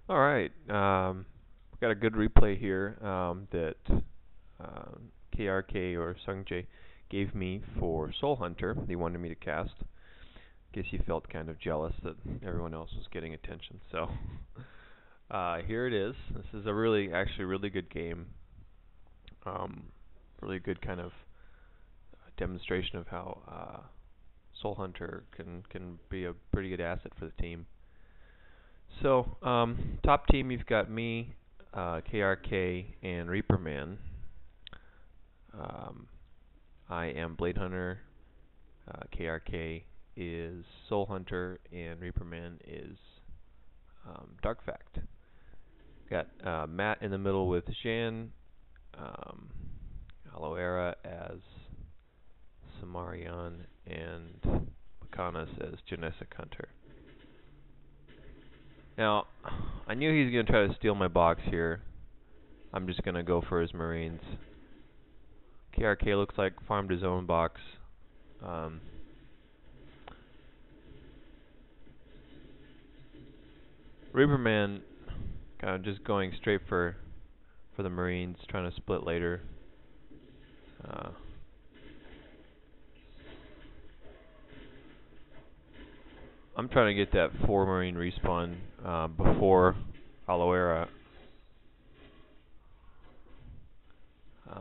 All right. We got a good replay here that KrK or Sungjae gave me for Soul Hunter. He wanted me to cast. Guess he felt kind of jealous that everyone else was getting attention. So here it is. This is a actually really good game. Really good kind of demonstration of how Soul Hunter can be a pretty good asset for the team. So, top team, you've got me, KrK, and Reaperman. Um, I am Blade Hunter. KrK is Soul Hunter, and Reaperman is Dark Fact. Got Matt in the middle with Jan, um, Aloe Era as Samarion, and Makanas as Genetic Hunter. Now, I knew he was going to try to steal my box here. I'm just going to go for his Marines. KrK looks like farmed his own box. Reaperman kind of just going straight for the Marines, trying to split later. I'm trying to get that 4 Marine respawn before Aloe Era.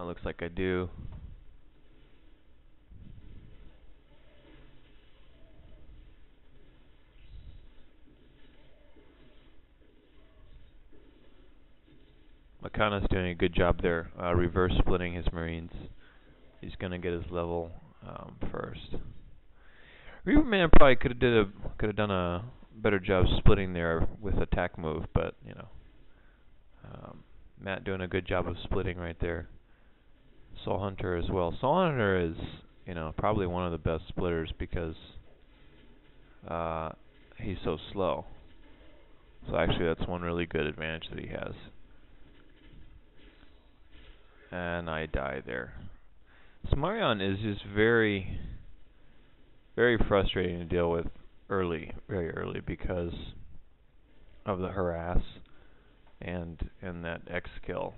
Looks like I do. Makana's doing a good job there, reverse splitting his Marines. He's going to get his level first. Reaperman probably could have done a better job splitting there with attack move, but you know, Matt doing a good job of splitting right there. Soul Hunter as well. Soul Hunter is, you know, probably one of the best splitters because he's so slow. So actually, that's one really good advantage that he has. And I die there. Samarion is just very, very frustrating to deal with very early, because of the harass and that X skill.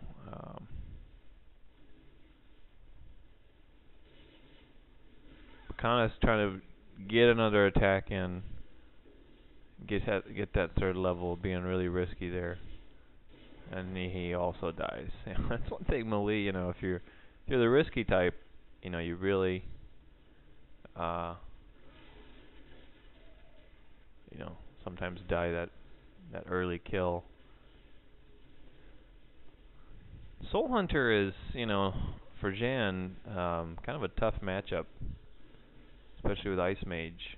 Makana's trying to get another attack in, get that 3rd level, being really risky there, and he also dies. That's one thing, melee. You know, if you're the risky type, you know, you really you know, sometimes die that early kill. Soul Hunter is, you know, for Jan, kind of a tough matchup, especially with Ice Mage.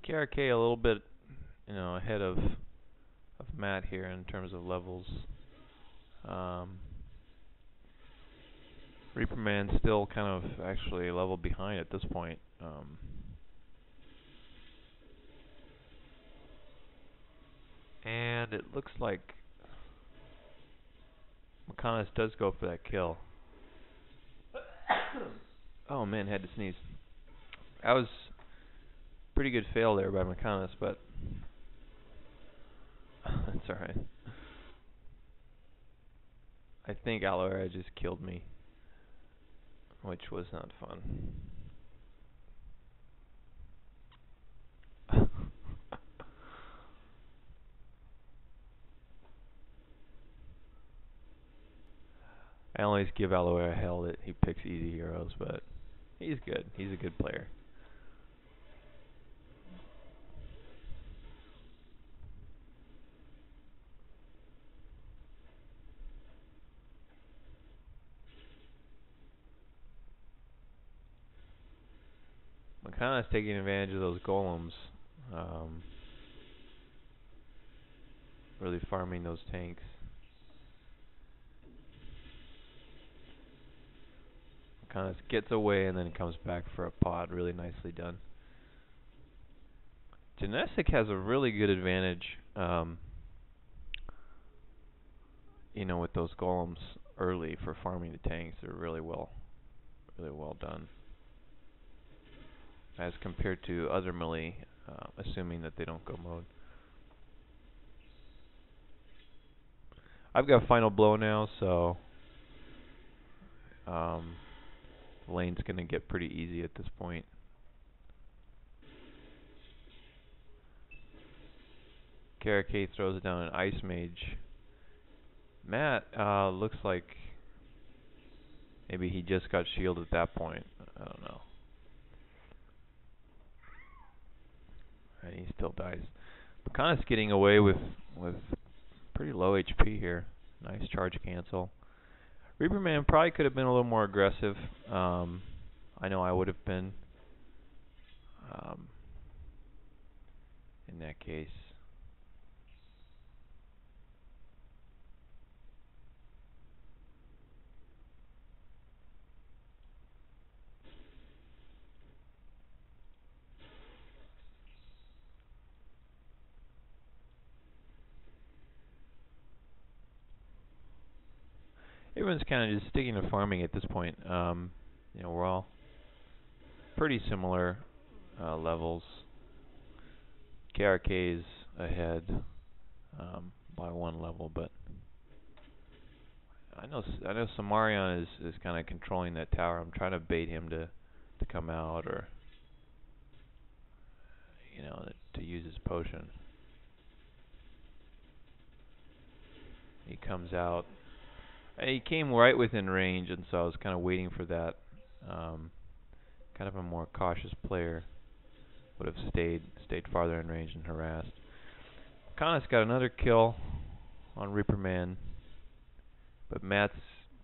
KrK a little bit, you know, ahead of Matt here in terms of levels. Reaperman still kind of actually a level behind at this point. And it looks like Makanas does go for that kill. Oh man, had to sneeze. That was pretty good fail there by Makanas, but that's alright. I think Aloe Era just killed me, which was not fun. I always give Aloe Era hell that he picks easy heroes, but he's good. He's a good player. Makana's taking advantage of those golems, really farming those tanks. Makana's gets away and then comes back for a pod. Really nicely done. Genestic has a really good advantage, with those golems early for farming the tanks. They're really well done as compared to other melee, assuming that they don't go mode. I've got final blow now, so the lane's gonna get pretty easy at this point. KrK throws it down an Ice Mage. Matt looks like maybe he just got shielded at that point. I don't know. And he still dies. Makana's getting away with pretty low HP here. Nice charge cancel. Reaperman probably could have been a little more aggressive. I know I would have been in that case. Everyone's kind of just sticking to farming at this point. We're all pretty similar levels. KrK is ahead by one level, but I know Samarion is kind of controlling that tower. I'm trying to bait him to come out, or to use his potion. He comes out. He came right within range, and so I was kind of waiting for that. Kind of a more cautious player would have stayed farther in range and harassed. Kana's got another kill on Reaperman, but Matt's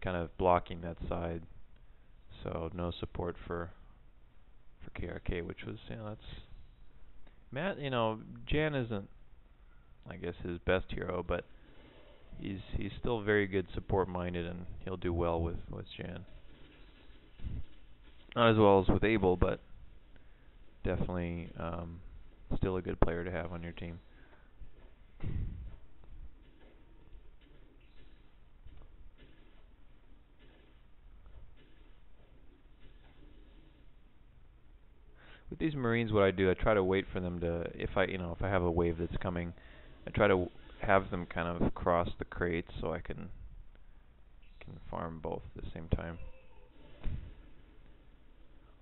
kind of blocking that side, so no support for KrK, which was that's Matt. Jan isn't, I guess, his best hero, but he's still very good support minded, and he'll do well with Jan. Not as well as with Abel, but definitely still a good player to have on your team. With these Marines, what I do, I try to wait for them to, if I have a wave that's coming, I try to have them kind of cross the crates so I can farm both at the same time.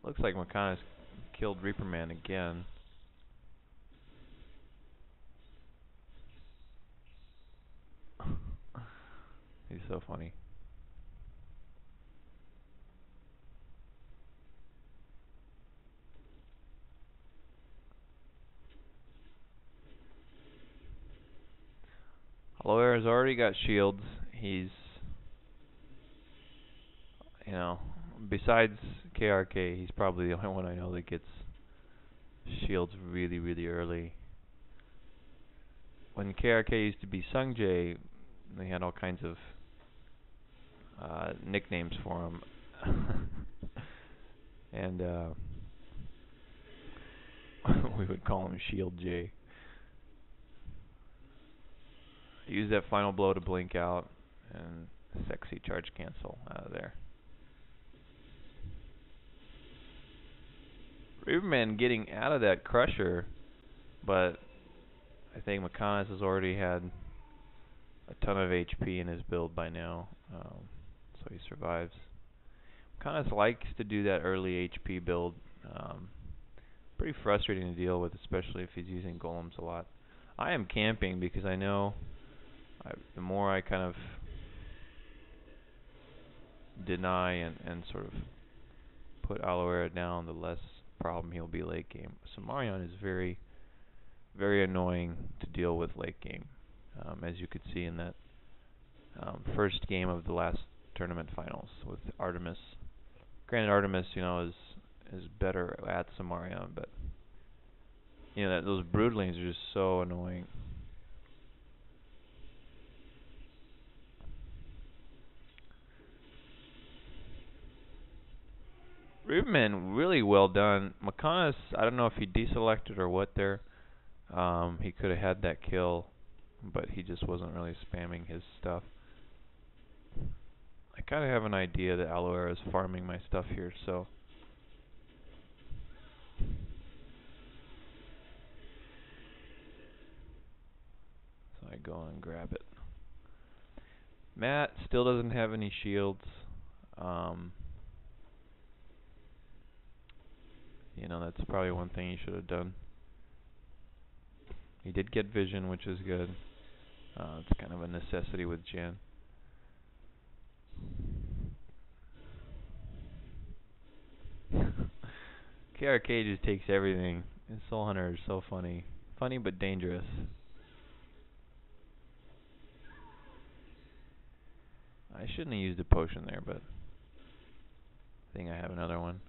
Looks like Makana's killed Reaperman again. He's so funny. Loer's already got shields. He's, besides KrK, he's probably the only one I know that gets shields really, really early. When KrK used to be Sungjae, they had all kinds of nicknames for him. And we would call him Shield J. Use that final blow to blink out, and sexy charge cancel out of there. Reaperman getting out of that crusher, but I think Makanas has already had a ton of HP in his build by now, so he survives. Makanas likes to do that early HP build. Pretty frustrating to deal with, especially if he's using golems a lot. I am camping because I know the more I kind of deny and sort of put Aloera down, the less problem he'll be late game. Samarion is very, very annoying to deal with late game, as you could see in that first game of the last tournament finals with Artemis. Granted, Artemis, is better at Samarion, but those broodlings are just so annoying. Reaperman, really well done. Makanas, I don't know if he deselected or what there. He could have had that kill, but he just wasn't really spamming his stuff. I kind of have an idea that Aloe Vera is farming my stuff here, so I go and grab it. Matt still doesn't have any shields. You know, that's probably one thing he should have done. He did get vision, which is good. It's kind of a necessity with Jan. KrK just takes everything. His Soul Hunter is so funny. Funny but dangerous. I shouldn't have used a potion there, but I think I have another one.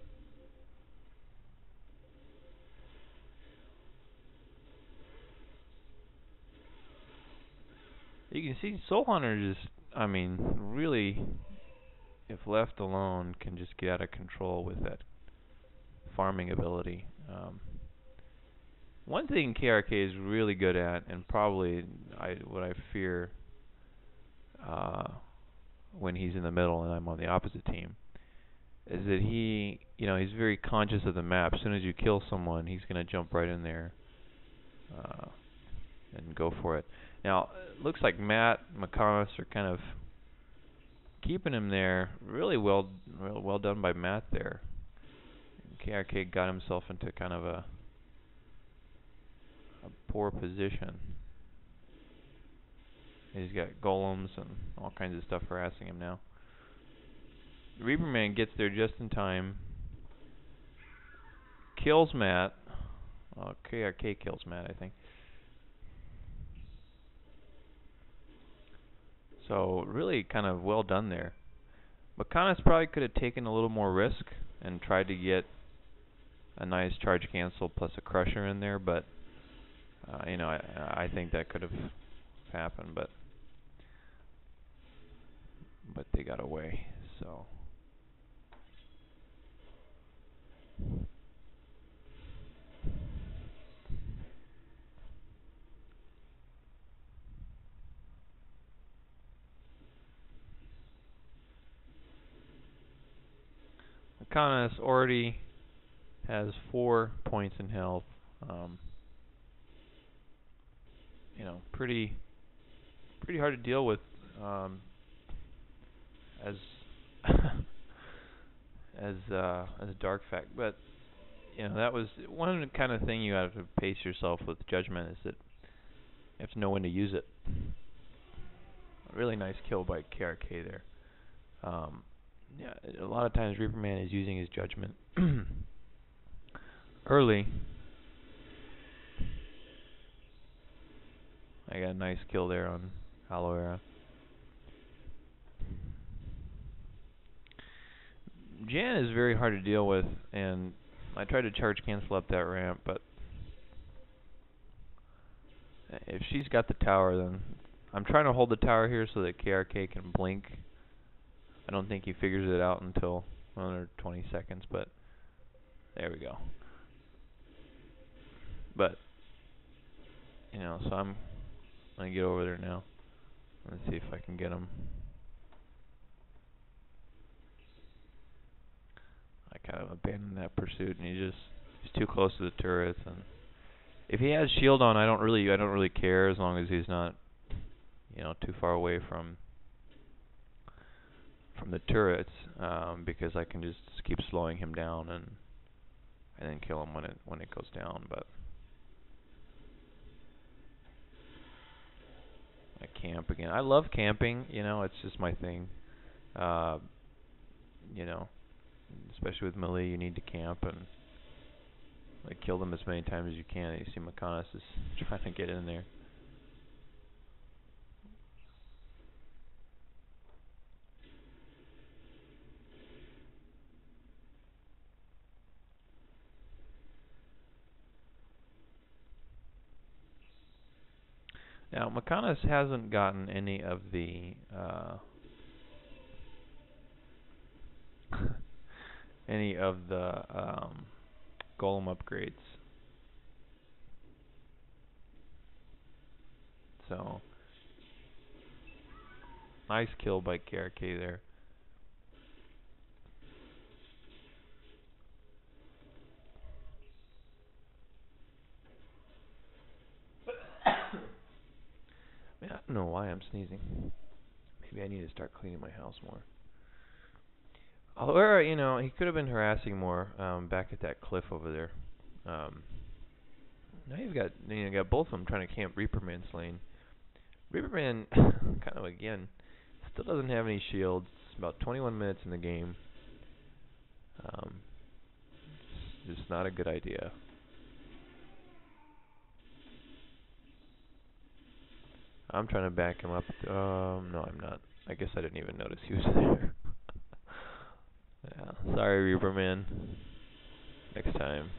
You can see Soul Hunter just, I mean, really, if left alone, can just get out of control with that farming ability. One thing KrK is really good at, and probably what I fear when he's in the middle and I'm on the opposite team, is that he's very conscious of the map. As soon as you kill someone, he's going to jump right in there and go for it. Now, it looks like Matt and McConnell are kind of keeping him there. Really well done by Matt there. KrK got himself into kind of a poor position. He's got golems and all kinds of stuff harassing him now. Reaperman gets there just in time. Kills Matt. KrK kills Matt, I think. So really kind of well done there. McConnell probably could have taken a little more risk and tried to get a nice charge cancel plus a crusher in there, but I think that could have happened, but they got away. So McConnell already has 4 points in health. Pretty hard to deal with as a dark fact, but that was one kind of thing you have to pace yourself with judgment, is that you have to know when to use it. A really nice kill by KrK there. A lot of times Reaperman is using his judgment early. I got a nice kill there on Aloe Vera. Jan is very hard to deal with, and I tried to charge cancel up that ramp, but if she's got the tower, then I'm trying to hold the tower here so that KrK can blink. I don't think he figures it out until another 20 seconds, but there we go. But so I'm gonna get over there now. Let's see if I can get him. I kind of abandoned that pursuit, and he's too close to the turrets. And if he has shield on, I don't really care, as long as he's not too far away from the turrets, because I can just keep slowing him down and then kill him when it goes down. But I camp again. I love camping. It's just my thing. Especially with melee, you need to camp and kill them as many times as you can. You see McConnell is trying to get in there. Now, McConnell hasn't gotten any of the golem upgrades. So nice kill by KrK there. Man, I don't know why I'm sneezing. Maybe I need to start cleaning my house more. Or, he could have been harassing more back at that cliff over there. Now you've got both of them trying to camp Reaperman's lane. Reaperman, kind of again, still doesn't have any shields. It's about 21 minutes in the game. It's just not a good idea. I'm trying to back him up. No, I'm not. I guess I didn't even notice he was there. Yeah, sorry, Reaperman. Next time.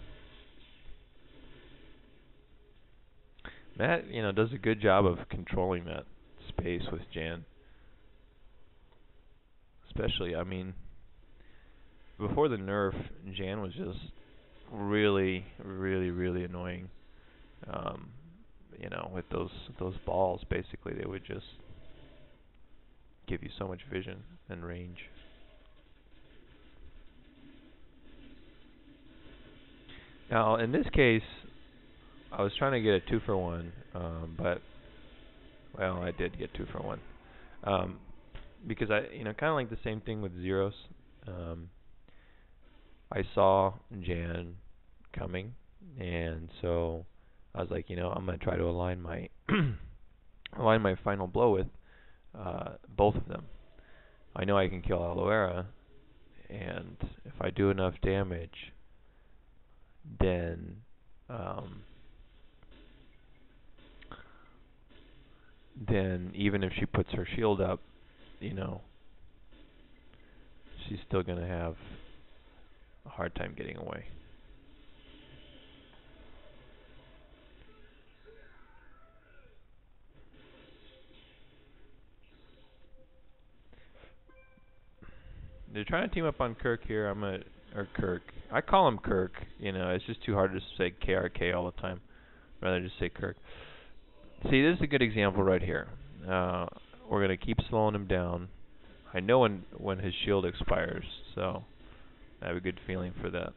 Matt, does a good job of controlling that space with Jan. Especially, before the nerf, Jan was just really, really, really annoying. With those balls, basically, they would just give you so much vision and range. Now, in this case, I was trying to get a 2-for-1, but, well, I did get 2-for-1. Because kind of like the same thing with Zeros. I saw Jan coming, and so I was like, I'm going to try to align my align my final blow with both of them. I know I can kill Aloera, and if I do enough damage, then even if she puts her shield up, she's still going to have a hard time getting away. They're trying to team up on KrK here. Or KrK. I call him KrK. It's just too hard to say KrK all the time. Rather just say KrK. See, this is a good example right here. We're going to keep slowing him down. I know when his shield expires, so I have a good feeling for that.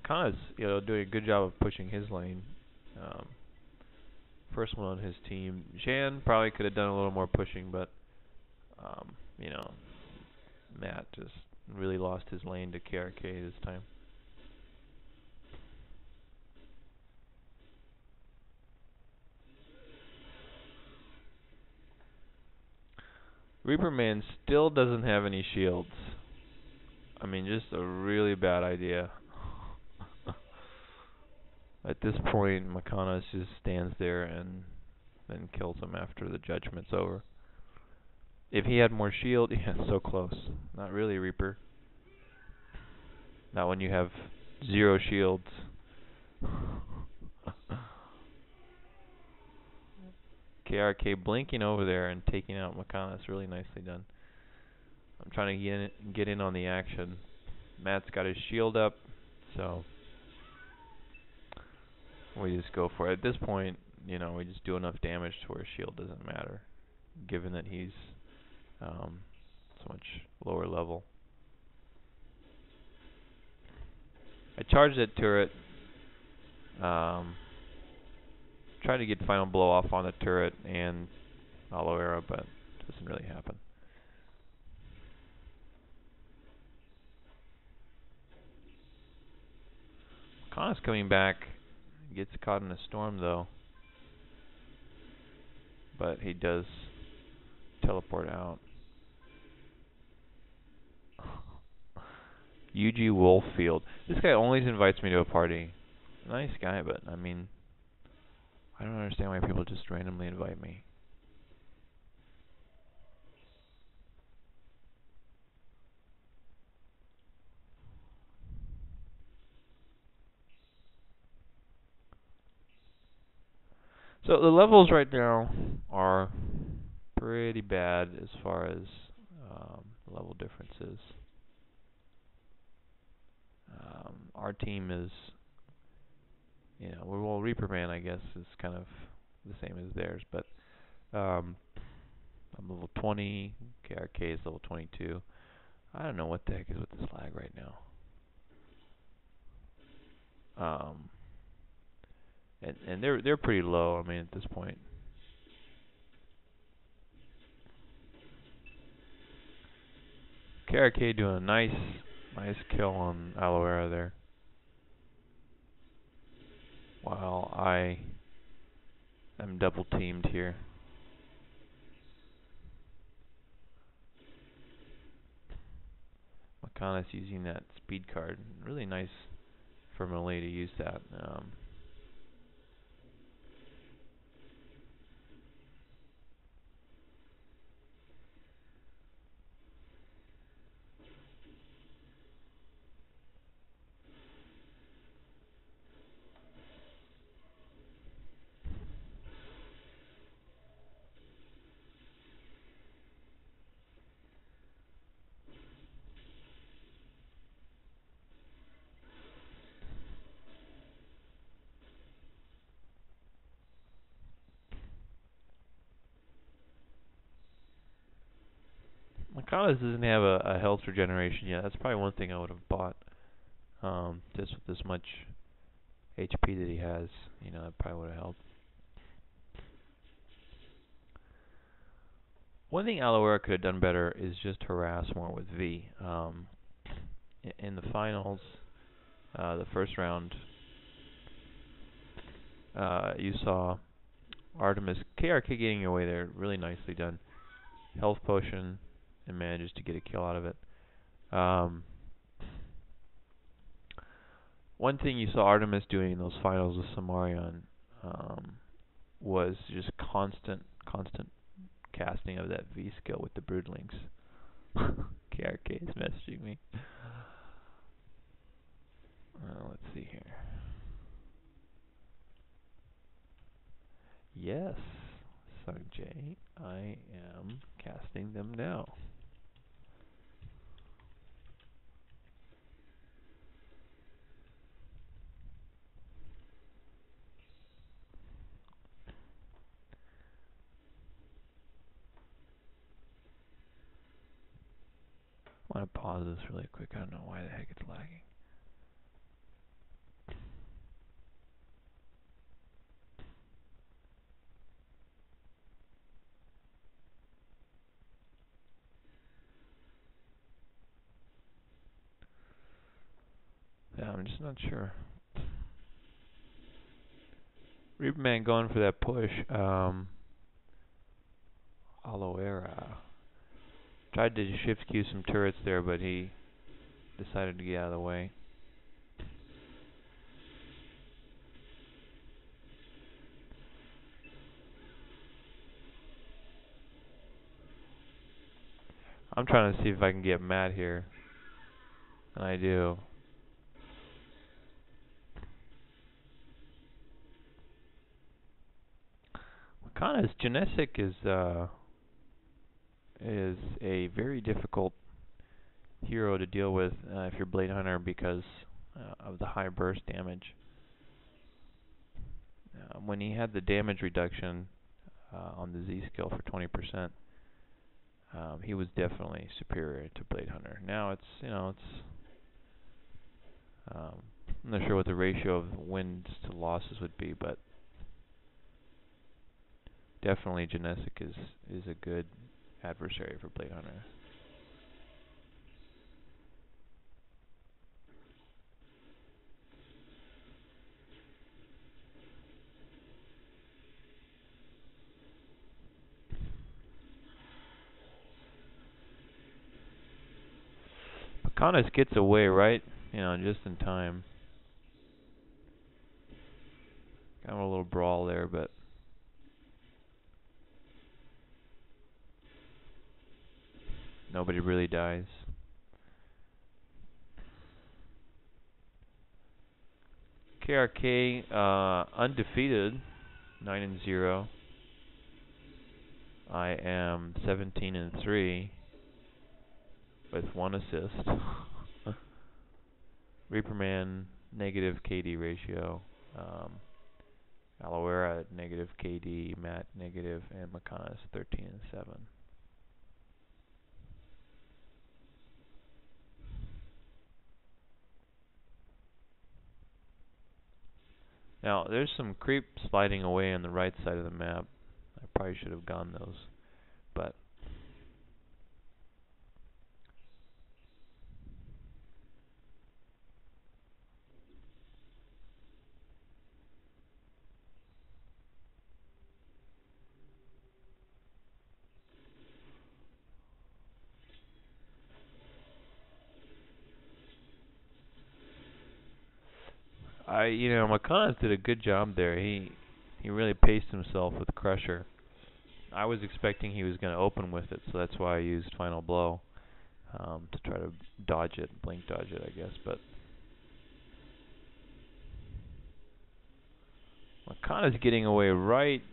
Kana's doing a good job of pushing his lane. First one on his team. Jan probably could have done a little more pushing, but Matt just really lost his lane to KrK this time. Reaperman still doesn't have any shields. Just a really bad idea. At this point, Makana just stands there and then kills him after the judgment's over. If he had more shield, yeah, so close. Not really, Reaper. Not when you have 0 shields. KrK blinking over there and taking out Makana. It's really nicely done. I'm trying to get in on the action. Matt's got his shield up, so we just go for it. At this point, we just do enough damage to where shield doesn't matter, given that he's so much lower level. I charged that turret. Tried to get final blow off on the turret and Aloera, but it doesn't really happen. Kana's coming back. Gets caught in a storm though. But he does teleport out. UG Wolffield. This guy always invites me to a party. Nice guy, but I don't understand why people just randomly invite me. So the levels right now are pretty bad as far as level differences. Our team is, well, Reaper Man, I guess, is kind of the same as theirs, but um, I'm level 20. KrK is level 22. I don't know what the heck is with this lag right now. And they're pretty low. I mean, at this point. KrK doing a nice kill on Aloe Vera there. While I am double teamed here. Makana's using that speed card. Really nice for melee to use that. Makana's doesn't have a health regeneration yet. That's probably one thing I would have bought. Just with this much HP that he has, that probably would have helped. One thing Aloe Vera could have done better is just harass more with V. In the finals, the first round, you saw Artemis KrK getting away there, really nicely done. Health potion, and manages to get a kill out of it. One thing you saw Artemis doing in those finals with Samarion was just constant casting of that V skill with the broodlings. KrK is messaging me. Let's see here. Yes, Sanjay, I am casting them now. I want to pause this really quick. I don't know why the heck it's lagging. Yeah, I'm just not sure. Reaper Man going for that push. Aloe Vera tried to shift queue some turrets there, but he decided to get out of the way. I'm trying to see if I can get Matt here. And I do. Makana's Genetic is a very difficult hero to deal with if you're Blade Hunter because of the high burst damage. When he had the damage reduction on the Z skill for 20%, he was definitely superior to Blade Hunter. Now I'm not sure what the ratio of wins to losses would be, but definitely Genetic is a good adversary for Blade Hunter. Makana's gets away right, just in time. Got a little brawl there, but nobody really dies. KrK undefeated, 9-0. I am 17-3 with 1 assist. Reaper Man, negative KD ratio. Aloe Vera at negative KD, Matt negative, and Makana is 13 and 7. Now, there's some creep sliding away on the right side of the map. I probably should have gone those, but Makana did a good job there. He really paced himself with Crusher. I was expecting he was going to open with it, so that's why I used Final Blow to try to dodge it, blink dodge it, I guess. But Makana's getting away right,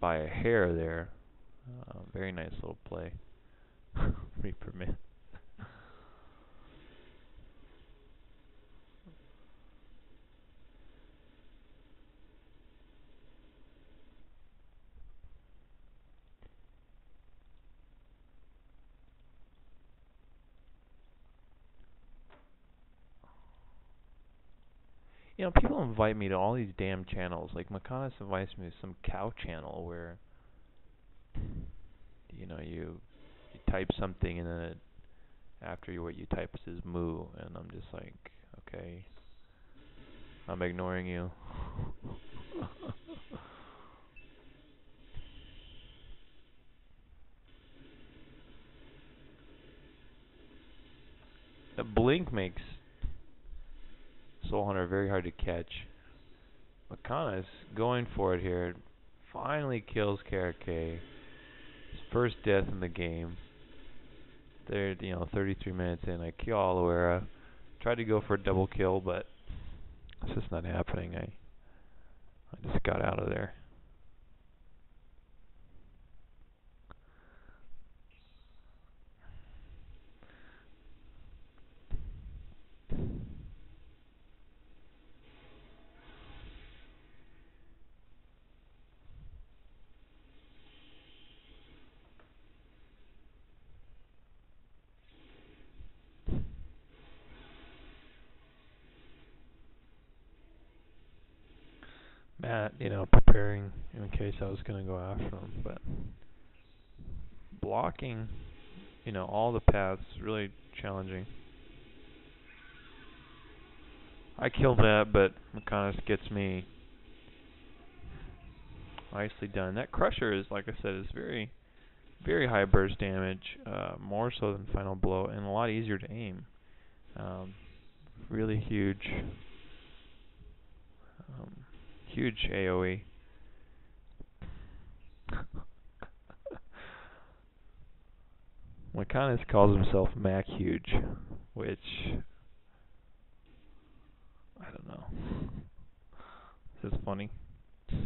by a hair there. Very nice little play. Reaper Man. People invite me to all these damn channels. Like Makanis invites me to some cow channel where you type something and then after what you type is moo, and I'm just like, okay, I'm ignoring you. The blink makes Soul Hunter very hard to catch. Makana's going for it here. Finally kills KrK. His first death in the game. There, 33 minutes in. I kill Aloe Vera. Tried to go for a double kill, but it's just not happening. I just got out of there. Matt, preparing in case I was going to go after him, but blocking, all the paths, really challenging. I killed that, but Makanis gets me. Nicely done. That Crusher is, like I said, is very, very high burst damage, more so than Final Blow, and a lot easier to aim. Really huge, huge AoE. Makanis calls himself Mac Huge, which I don't know. This is funny. I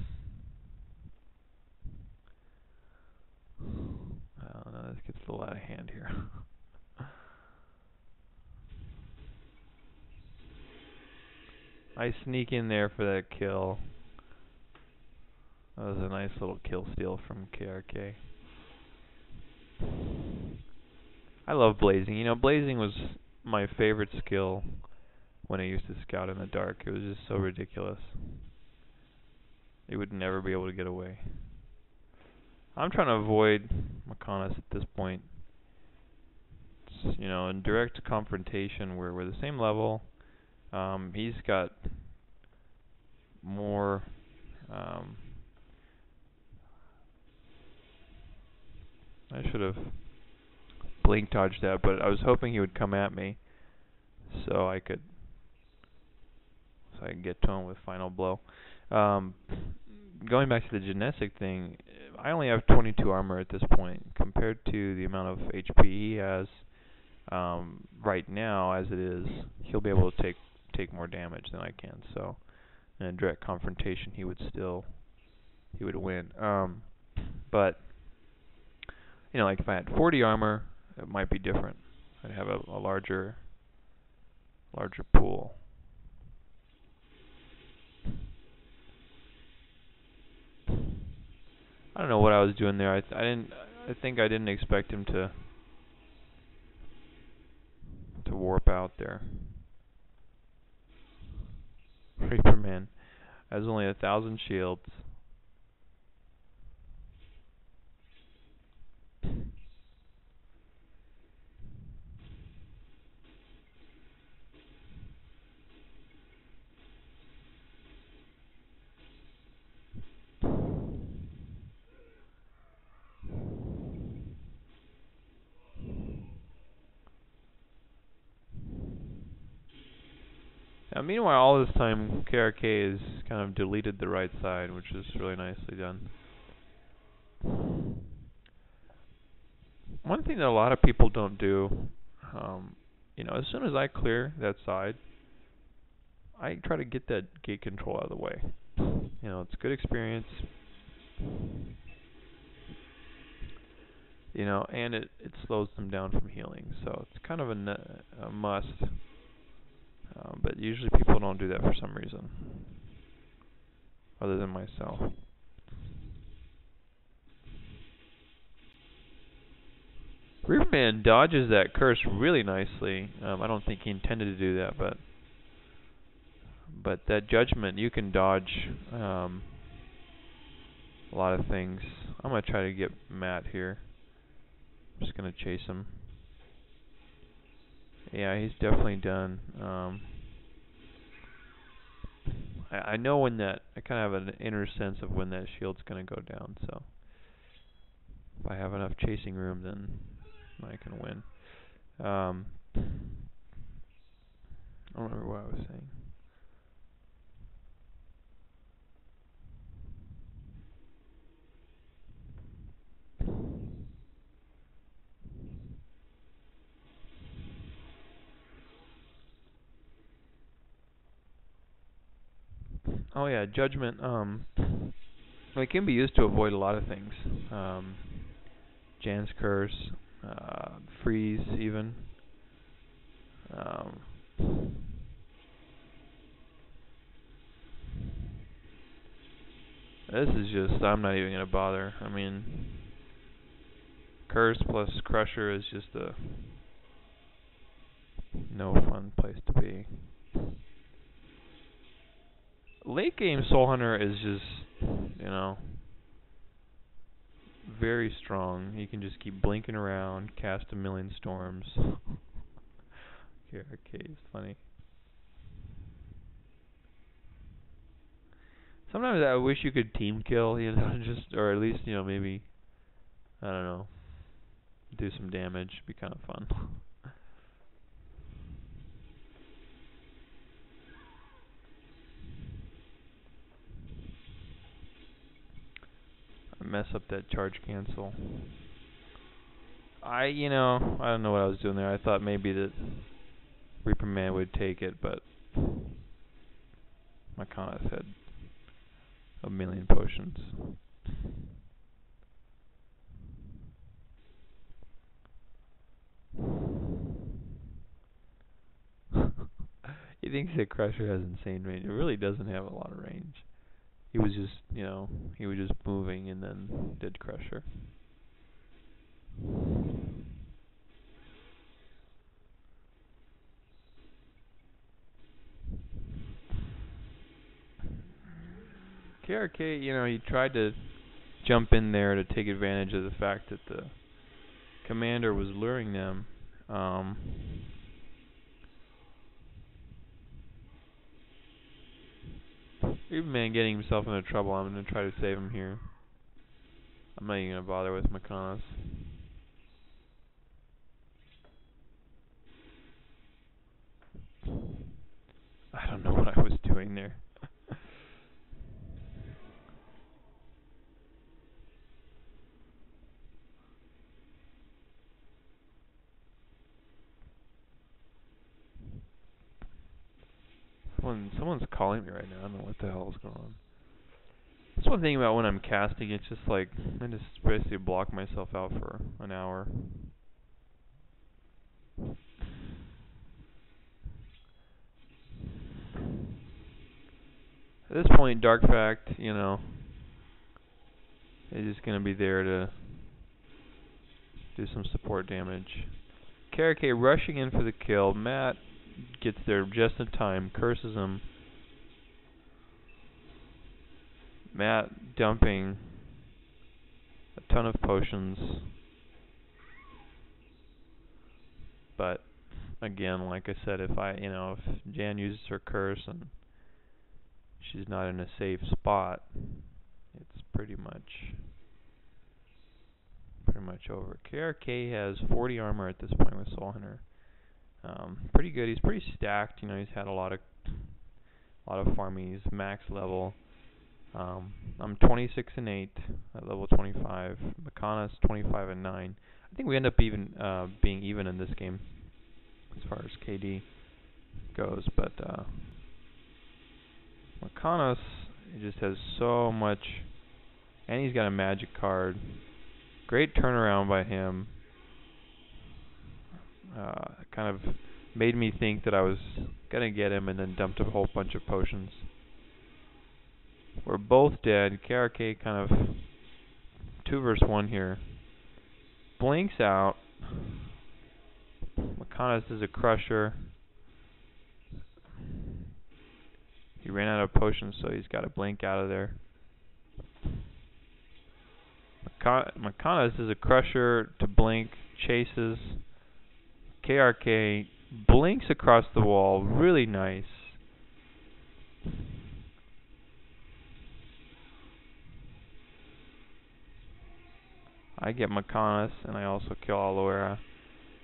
don't know, this gets a little out of hand here. I sneak in there for that kill. That was a nice little kill steal from KrK. I love blazing. Blazing was my favorite skill when I used to scout in the dark. It was just so ridiculous. It would never be able to get away. I'm trying to avoid Makanis at this point. It's, in direct confrontation, we're the same level. He's got more. I should have blink dodged that, but I was hoping he would come at me, so I could get to him with Final Blow. Going back to the genetic thing, I only have 22 armor at this point compared to the amount of HP he has. Right now, as it is, he'll be able to take more damage than I can. So, in a direct confrontation, he would win. But like if I had 40 armor, it might be different. I'd have a larger pool. I don't know what I was doing there. I think I didn't expect him to warp out there. Reaperman has only 1,000 shields. Now, meanwhile, all this time, KrK has kind of deleted the right side, which is really nicely done. One thing that a lot of people don't do, as soon as I clear that side, I try to get that gate control out of the way. It's good experience. And it slows them down from healing, so it's kind of a must. But usually people don't do that for some reason, other than myself. Reaperman dodges that curse really nicely. I don't think he intended to do that, but that judgment, you can dodge a lot of things. I'm gonna try to get Matt here. I'm just gonna chase him. Yeah, he's definitely done. I know when that, I kind of have an inner sense of when that shield's gonna go down, so if I have enough chasing room, then I can win. I don't remember what I was saying. Oh yeah, judgment. It can be used to avoid a lot of things. Jan's curse, freeze, even. This is just, I'm not even gonna bother. I mean, curse plus crusher is just a no fun place to be. Late game Soul Hunter is just, very strong. You can just keep blinking around, cast a million storms. KrK is funny. Sometimes I wish you could team kill, just, or at least, maybe, I don't know, do some damage. Be kind of fun. Mess up that charge cancel. I don't know what I was doing there. I thought maybe that Reaperman would take it, but Mykonos had a million potions. He thinks that Crusher has insane range. It really doesn't have a lot of range. He was just, he was just moving and then did Crusher. KrK, he tried to jump in there to take advantage of the fact that the commander was luring them. Reaperman getting himself into trouble. I'm going to try to save him here. I'm not even going to bother with Mykonos. I don't know what I was doing there. Someone's calling me right now. I don't know what the hell is going on. That's one thing about when I'm casting. It's just like I just basically block myself out for an hour. At this point, Dark Fact, you know, is just going to be there to do some support damage. KrK rushing in for the kill. Matt gets there just in time, curses him. Matt dumping a ton of potions. But again, like I said, if Jan uses her curse and she's not in a safe spot, it's pretty much over. KrK has 40 armor at this point with Soul Hunter. Pretty good. He's pretty stacked. You know, he's had a lot of farming. He's max level. I'm 26 and 8 at level 25. Makana's 25 and 9. I think we end up being even in this game as far as KD goes, but Makana's, he just has so much, and he's got a magic card. Great turnaround by him. Kind of made me think that I was gonna get him, and then dumped a whole bunch of potions. We're both dead. KrK kind of 2 versus 1 here. Blinks out. Makanas is a crusher. He ran out of potions, so he's got to blink out of there. Makanas is a crusher to blink, chases. KrK blinks across the wall, really nice. I get Makanas, and I also kill Aloera.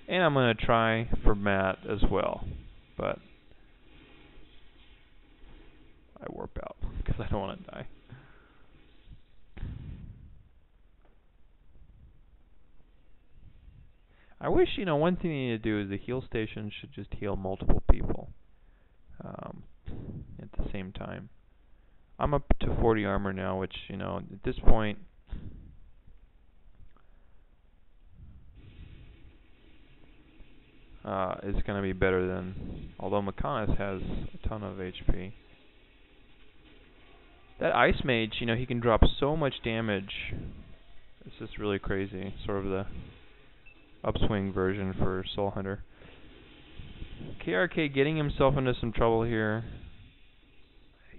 And I'm going to try for Matt as well, but I warp out because I don't want to die. I wish, one thing you need to do is the heal station should just heal multiple people at the same time. I'm up to 40 armor now, which, at this point, is going to be better than, although Makanas has a ton of HP. That Ice Mage, he can drop so much damage. It's just really crazy. Sort of the upswing version for Soul Hunter. KrK getting himself into some trouble here.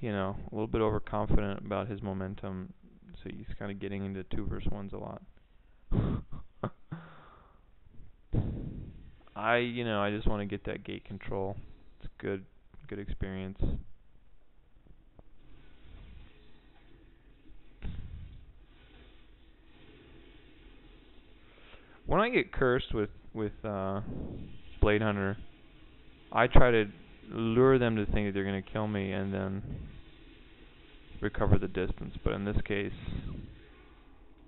A little bit overconfident about his momentum, so he's kind of getting into 2 versus 1s a lot. I just want to get that gate control. It's good experience. When I get cursed with Blade Hunter, I try to lure them to think that they're going to kill me and then recover the distance. But in this case,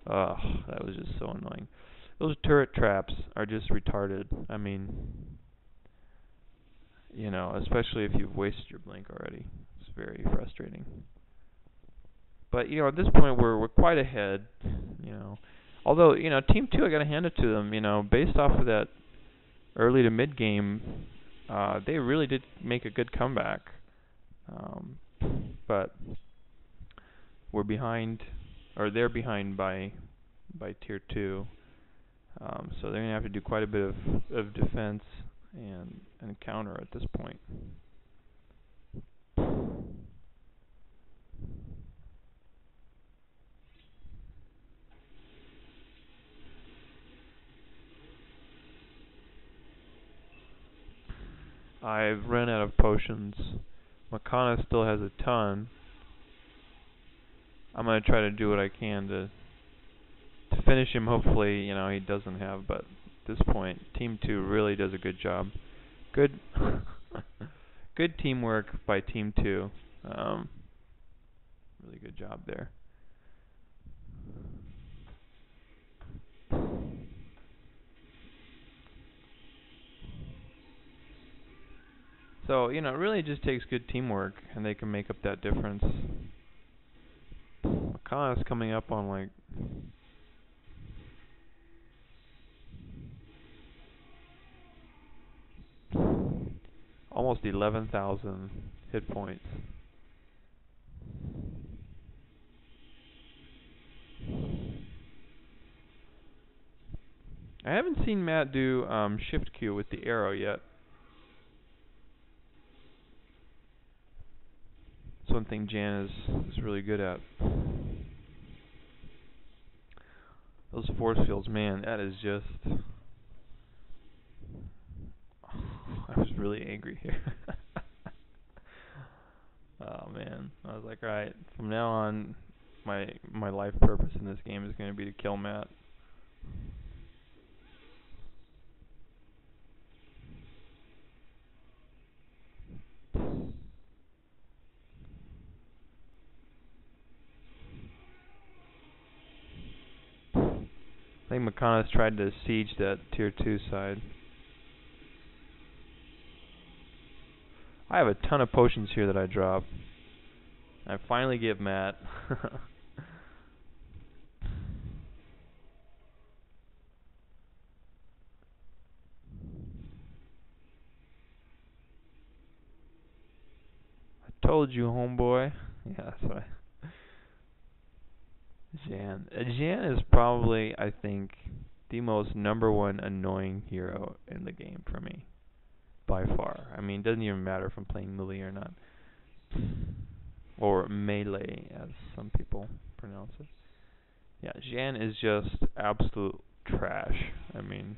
that was just so annoying. Those turret traps are just retarded. I mean, especially if you've wasted your blink already. It's very frustrating. But, at this point we're quite ahead, Although, Team 2, I got to hand it to them, based off of that early to mid game, they really did make a good comeback. But we're behind, or they're behind by Tier 2. So they're going to have to do quite a bit of defense and counter at this point. I've run out of potions. Makana still has a ton. I'm going to try to do what I can to finish him. Hopefully, he doesn't have, but at this point, Team 2 really does a good job. Good good teamwork by Team 2. Really good job there. So, it really just takes good teamwork, and they can make up that difference. Makana's coming up on, like, almost 11,000 hit points. I haven't seen Matt do shift Q with the arrow yet. It's one thing Jan is really good at. Those force fields, man, that is just... I was really angry here. Oh man, I was like, alright, from now on, my life purpose in this game is going to be to kill Matt. I think Makana's tried to siege that tier 2 side. I have a ton of potions here that I drop. I finally give Matt. I told you, homeboy. Yeah, that's what Jan. Jan is probably, I think, the most #1 annoying hero in the game for me. By far. I mean, it doesn't even matter if I'm playing melee or not. Or melee, as some people pronounce it. Yeah, Jan is just absolute trash. I mean,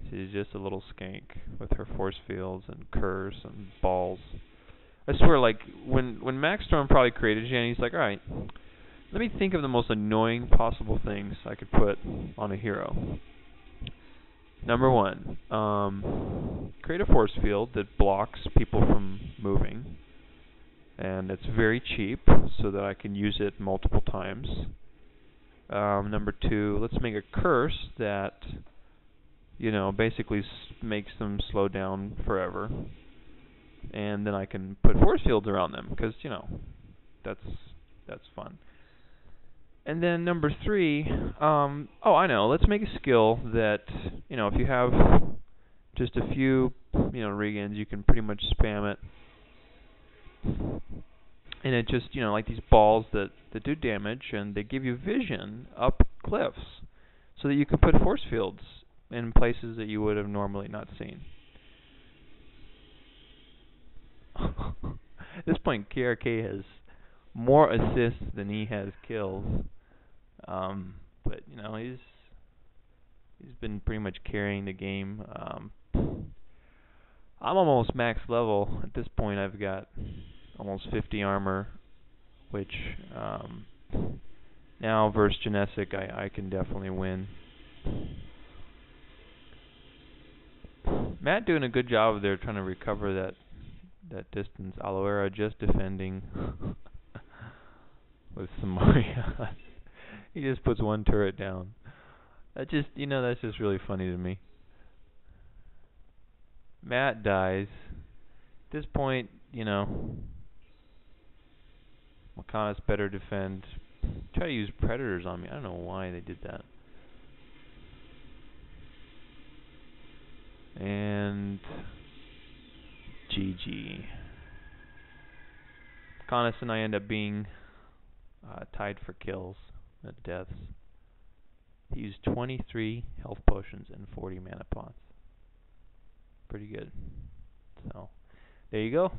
she's just a little skank with her force fields and curse and balls. I swear, like, when Max Storm probably created Jan, he's like, alright, let me think of the most annoying possible things I could put on a hero. #1, create a force field that blocks people from moving. And it's very cheap, so that I can use it multiple times. #2, let's make a curse that, you know, basically makes them slow down forever. And then I can put force fields around them, because, you know, that's fun. And then #3, oh, I know, let's make a skill that, you know, if you have just a few, you know, regens, you can pretty much spam it. And it just, you know, like these balls that do damage, and they give you vision up cliffs, so that you can put force fields in places that you would have normally not seen. At this point, KrK has more assists than he has kills. But you know, he's been pretty much carrying the game. I'm almost max level at this point. I've got almost 50 armor, which now versus Genesic, I can definitely win. Matt doing a good job there, trying to recover that distance. Aloe Vera just defending with some Maria. He just puts one turret down. That just, you know, that's just really funny to me. Matt dies. At this point, you know, Makana's better defend. Try to use predators on me. I don't know why they did that. And GG. Makana and I end up being tied for kills at deaths. He used 23 health potions and 40 mana pots. Pretty good. So, there you go.